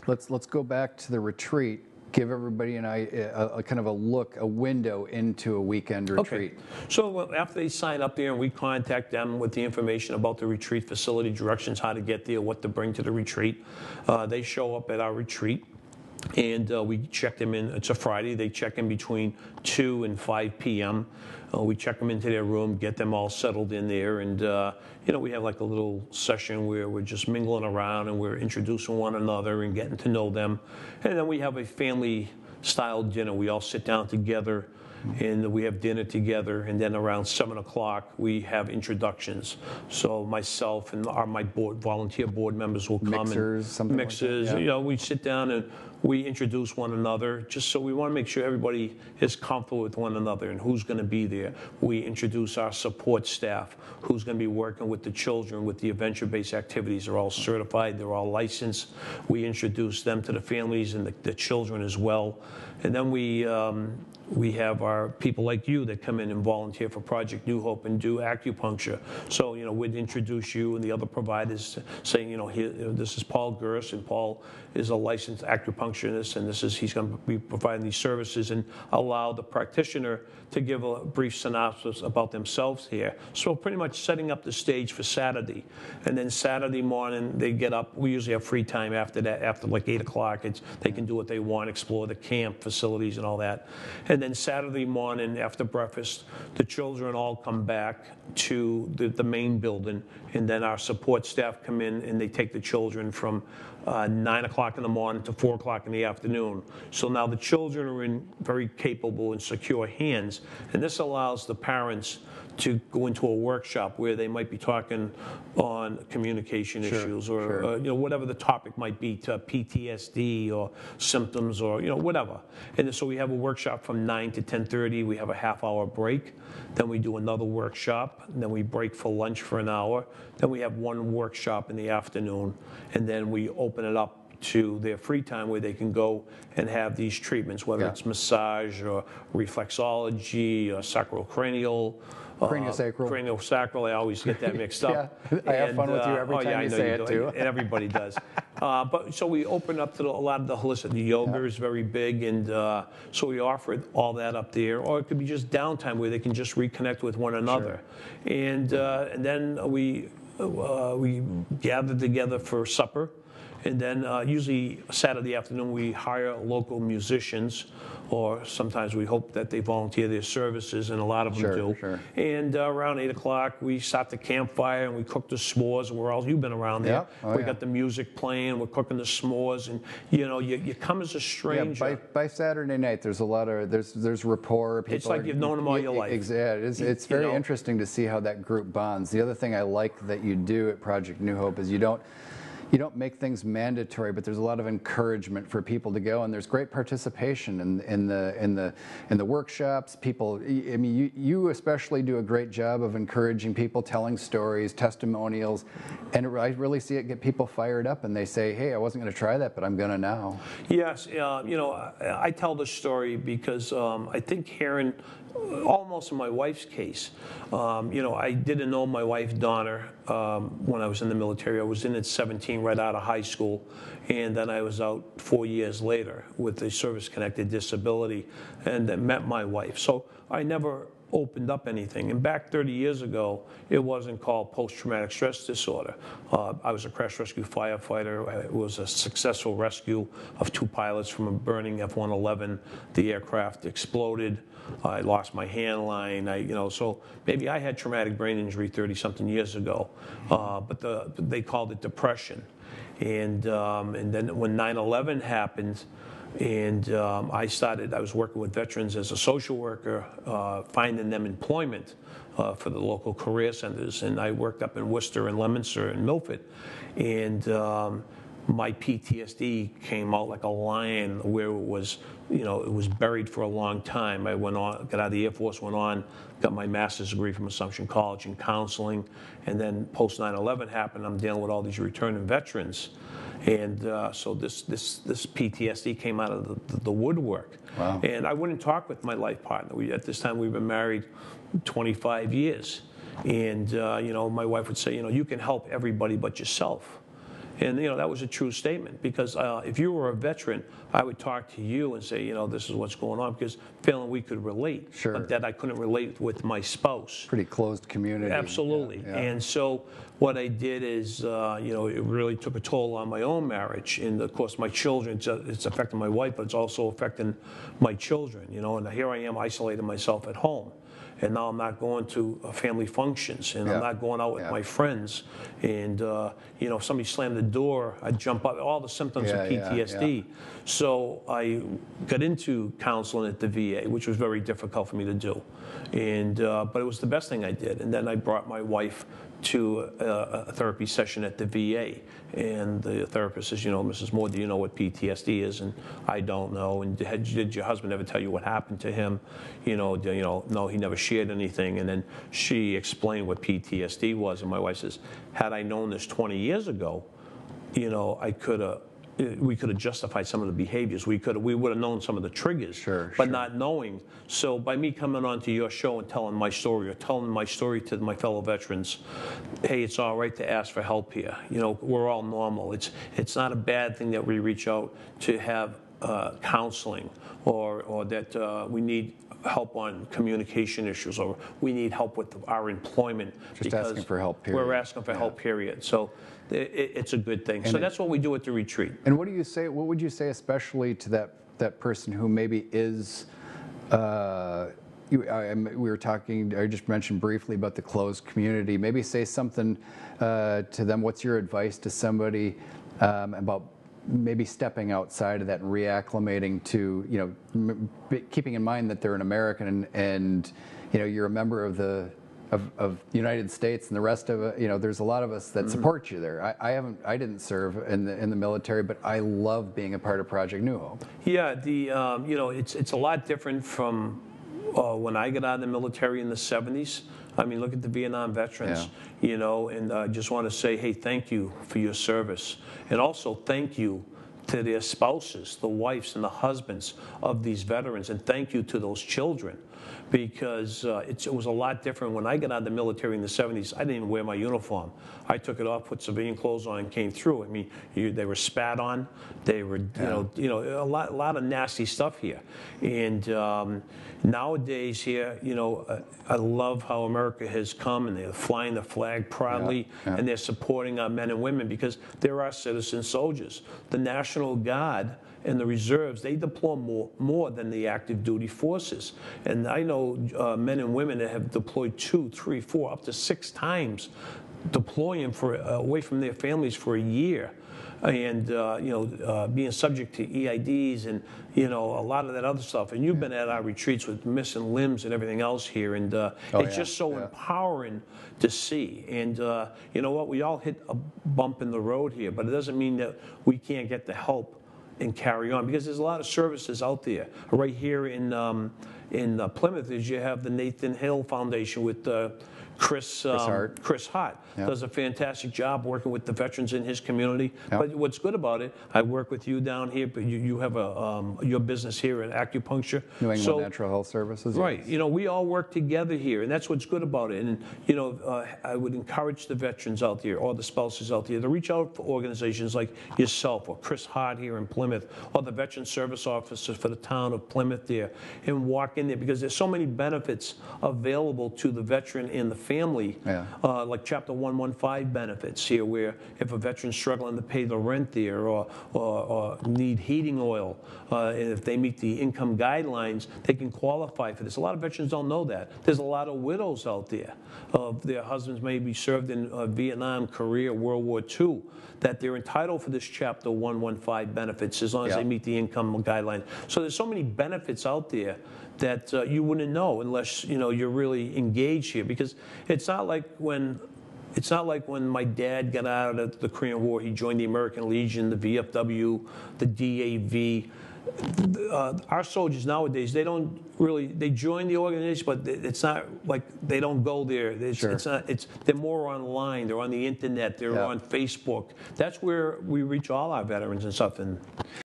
Let's go back to the retreat. Give everybody a kind of a window into a weekend retreat. Okay. So after they sign up there and we contact them with the information about the retreat facility, directions, how to get there, what to bring to the retreat, they show up at our retreat. And we check them in. It's a Friday. They check in between 2 and 5 p.m. We check them into their room, get them all settled in there, and we have like a little session where we're just mingling around and we're introducing one another and getting to know them. And then we have a family-style dinner. We all sit down together and we have dinner together, and then around 7 o'clock we have introductions. So myself and my volunteer board members will come. Mixers. Like that, yeah. We sit down and we introduce one another, just so we want to make sure everybody is comfortable with one another and who's going to be there. We introduce our support staff, who's going to be working with the children with the adventure-based activities. They're all certified, they're all licensed. We introduce them to the families and the children as well. And then we have our people like you that come in and volunteer for Project New Hope and do acupuncture. So, we'd introduce you and the other providers, saying, here, this is Paul Gerst, and Paul is a licensed acupuncturist, and he's going to be providing these services, and allow the practitioner to give a brief synopsis about themselves here. So pretty much setting up the stage for Saturday. And then Saturday morning, they get up. We usually have free time after that, after like 8 o'clock. They can do what they want, explore the camp facilities and all that. And then Saturday morning, after breakfast, the children all come back to the main building, and then our support staff come in and they take the children from 9 o'clock in the morning to 4 o'clock in the afternoon. So now the children are in very capable and secure hands, and this allows the parents to go into a workshop where they might be talking on communication issues or whatever the topic might be, to PTSD or symptoms or whatever. And so we have a workshop from 9 to 10:30. We have a half-hour break. Then we do another workshop. And then we break for lunch for an hour. Then we have one workshop in the afternoon, and then we open it up to their free time where they can go and have these treatments, whether it's massage or reflexology or sacrocranial. Craniosacral, I always get that mixed up. I have fun with you every time you say it too. And everybody does. But so we open up to a lot of the holistic. The yoga is very big, and so we offer all that up there. Or it could be just downtime where they can just reconnect with one another. And then we gather together for supper. And then usually Saturday afternoon we hire local musicians, or sometimes we hope that they volunteer their services, and a lot of them do. And around 8 o'clock we start the campfire and we cook the s'mores. You've been around there. We got the music playing, we're cooking the s'mores, and you come as a stranger. Yeah, by Saturday night there's a lot of there's rapport. People it's like you've known them all your life. Exactly. It's very interesting to see how that group bonds. The other thing I like that you do at Project New Hope is you don't make things mandatory, but there's a lot of encouragement for people to go, and there's great participation in the workshops. People, I mean, you especially do a great job of encouraging people, telling stories, testimonials, and I really see it get people fired up, and they say, "Hey, I wasn't going to try that, but I'm going to now." Yes, I tell the story because I think hearing. Almost in my wife's case, I didn't know my wife Donna when I was in the military. I was in at 17, right out of high school, and then I was out 4 years later with a service-connected disability, and then met my wife. So I never opened up anything. And back 30 years ago, it wasn't called post-traumatic stress disorder. I was a crash rescue firefighter. It was a successful rescue of 2 pilots from a burning F-111. The aircraft exploded. I lost my hand line. So maybe I had traumatic brain injury 30-something years ago, but they called it depression. And then when 9/11 happened, and I was working with veterans as a social worker, finding them employment for the local career centers. And I worked up in Worcester and Leominster and Milford. And my PTSD came out like a lion, where it was buried for a long time. I got out of the Air Force, got my master's degree from Assumption College in counseling, and then post 9/11 happened. I'm dealing with all these returning veterans, and so this PTSD came out of the woodwork. Wow. And I wouldn't talk with my life partner. At this time we've been married 25 years, and my wife would say, you can help everybody but yourself. And, that was a true statement, because if you were a veteran, I would talk to you and say, this is what's going on, because feeling we could relate, Sure. but that I couldn't relate with my spouse. Pretty closed community. Absolutely. Yeah. And so what I did is, it really took a toll on my own marriage. And, of course, my children, it's affecting my wife, but it's also affecting my children, and here I am isolating myself at home. And now I'm not going to family functions, and I'm not going out with my friends. And, if somebody slammed the door, I'd jump up, all the symptoms of PTSD. So I got into counseling at the VA, which was very difficult for me to do. And, but it was the best thing I did. And then I brought my wife to a therapy session at the VA, and the therapist says, Mrs. Moore, do you know what PTSD is? And I don't know. And did your husband ever tell you what happened to him? No, he never shared anything. And then she explained what PTSD was, and my wife says, had I known this 20 years ago, we could have justified some of the behaviors. We would have known some of the triggers, but not knowing. So by me coming onto your show and telling my story, or telling my story to my fellow veterans, hey, it's all right to ask for help here. We're all normal. It's not a bad thing that we reach out to have counseling, or that we need help on communication issues, or we need help with our employment. Just asking for help, period. We're asking for help, period. So it's a good thing. So that's what we do at the retreat. And what would you say, especially to that person who maybe is, we were talking, I just mentioned briefly about the closed community. Maybe say something to them. What's your advice to somebody about maybe stepping outside of that and reacclimating to, keeping in mind that they're an American and you're a member of the United States, and the rest of it, there's a lot of us that support you there. I didn't serve in the military, but I love being a part of Project New Hope. Yeah, it's a lot different from when I got out of the military in the 70s. I mean, look at the Vietnam veterans, and I just want to say, hey, thank you for your service. And also thank you to their spouses, the wives and the husbands of these veterans, and thank you to those children. Because it was a lot different. When I got out of the military in the 70s, I didn't even wear my uniform. I took it off, put civilian clothes on, and came through. I mean, they were spat on. They were, a lot of nasty stuff here. And nowadays here, I love how America has come, and they're flying the flag proudly, and they're supporting our men and women, because they're our citizen soldiers. The National Guard and the reserves, they deploy more than the active duty forces. And I know men and women that have deployed 2, 3, 4, up to 6 times, deploying away from their families for a year. And being subject to EIDs and a lot of that other stuff. And you've been at our retreats with missing limbs and everything else here, and it's just so empowering to see. And you know what? We all hit a bump in the road here, but it doesn't mean that we can't get the help and carry on, because there's a lot of services out there. Right here in Plymouth, you have the Nathan Hill Foundation with Chris Hart does a fantastic job working with the veterans in his community. But what's good about it, I work with you down here, but you have your business here in acupuncture. New England Natural Health Services. Right. We all work together here, and that's what's good about it. And I would encourage the veterans out there, or the spouses out there, to reach out for organizations like yourself, or Chris Hart here in Plymouth, or the Veteran Service Officers for the town of Plymouth there, and walk in there, because there's so many benefits available to the veteran and the family, like Chapter 115 benefits here, where if a veteran's struggling to pay the rent there, or need heating oil, and if they meet the income guidelines, they can qualify for this. A lot of veterans don't know that. There's a lot of widows out there of their husbands maybe served in Vietnam, Korea, World War II, that they're entitled for this Chapter 115 benefits as long as they meet the income guidelines. So there's so many benefits out there that you wouldn't know unless you're really engaged here, because it's not like when my dad got out of the Korean War. He joined the American Legion, the VFW, the DAV. Our soldiers nowadays, they join the organization, but it's not like they don't go there. They're more online. They're on the internet. They're on Facebook. That's where we reach all our veterans and stuff. And